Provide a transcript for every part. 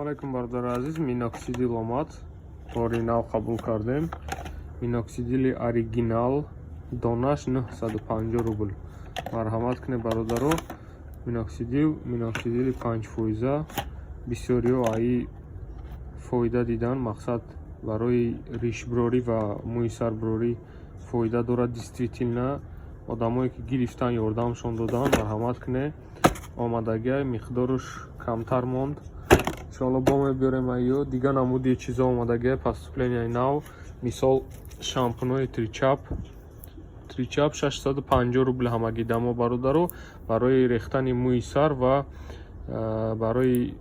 алайкум бардор азиз, миноксидил омад. Бори нав қабул кардем. Миноксидили оригинал донаш 950 рубл. Марҳамат кунед бародаро. Миноксидили 5%. Бисёриҳо аи фоида дидан, мақсад барои ришброрӣ ва мӯйсарброрӣ фоида дорад. Действительно одамое ки гирифтан ёрдамшон додан, марҳамат кунед. омадагия миқдораш камтар монд. иншоалло боме биёрем айё дига намуди чизо омадагия поступления нав. мисол шампунои тричап 650 рубл ҳамагӣ дамо бародаро, барои рехтани мӯи сар ва барои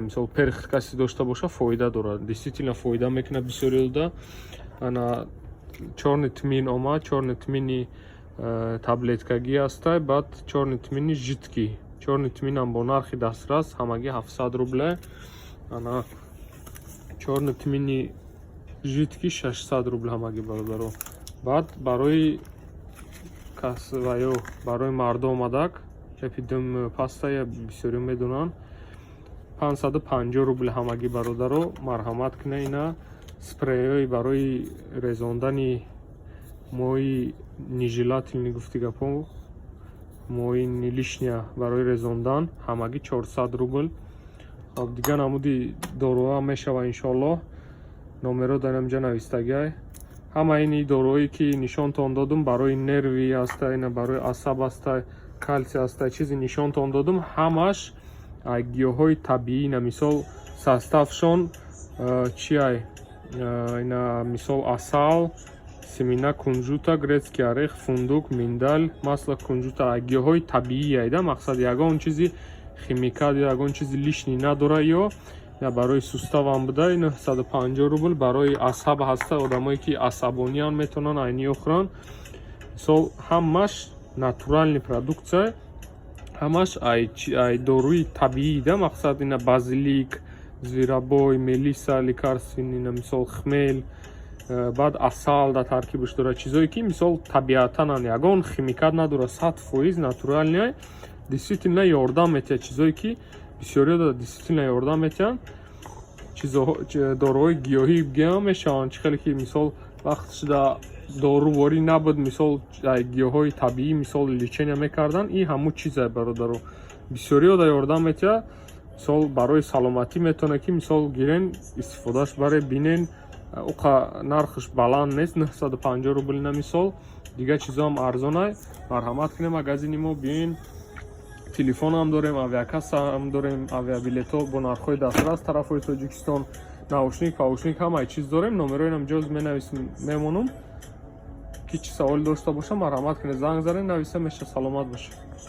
мисол перх каси дошта боша фоида дорад. Действительно фоида мекунад бисёриҳо да. ана чорни тмин омад, чорни тмини таблеткагӣ астай, баъд чорни тмини жидкӣ. чорни тминам бо нархи дастрас ҳамагӣ 700 рубле. ана чорни тмини жидкӣ 600 рубл ҳамагӣ бародаро. баъд барои касваё барои марду омадак эпидем пастая бисёриҳо медонанд 550 рубл ҳамагӣ бародаро. марҳамат кунед. ина спрейҳои барои резондани мои нижелательни гуфтигапо, мои лишня барои резондан ҳамагӣ 400 рубл. хоб дига намуди доруҳоам мешава иншоалло. номеро дар инҷа навистагиай. ҳама ини доруҳое ки нишонтон додум барои нерви аста, ина барои асаб аста, калси аста, чизи нишонтон додум, ҳамаш гиёҳҳои табиӣ. ина мисол составшон чиай, ина мисол асал, семена кунжута, грецкий орех, фундук, миндаль, масло кунжута, гиёҳҳои табиӣ айда. мақсад ягон чизи химикат ё ягон чизи лишнӣ надора. ё барои суставам буда 950 рубл. барои асаб ҳаста, одамое ки асабониан метавонанд айни охӯранд. мисол ҳамаш натуральни продукция, ҳамаш ай доруи табиӣ да. мақсад ина базилик, звиробой, мелиса, лекарствен, ина мисол хмел, баъд асал дар таркибаш дорад. чизое ки мисол табиатанан, ягон химикат надорад, 100% натуральни. действительно ёрдам метиҳад. чизое ки бисёриҳо действительно ёрдам метиҳанд. доруҳои гиёҳӣ гиёҳ мешаванд. чӣ хеле ки мисол вақт шуда доруворӣ набуд, мисол гиёҳҳои табиӣ мисол лечения мекардан. ин ҳамун чиза бародаро. бисёриҳо ёрдам метиҳад. мисол барои саломатӣ метавонад ки мисол гирен истифодаш баре бинен. уқа нархаш баланд нест, 950 рубл. ина мисол дига чизоам арзонай. марҳамат кунед, магазини мо биёен. телефонам дорем, авиакассаам дорем, авиабилетҳо бо нархҳои дастрас тарафҳои Тоҷикистон, наушник, паушник, ҳамаи чиз дорем. номероинам ҷоз менависем, мемонам. ки чӣ саволе дошта бошам, марҳамат кунед, занг занед, нависа меша. саломат бошед.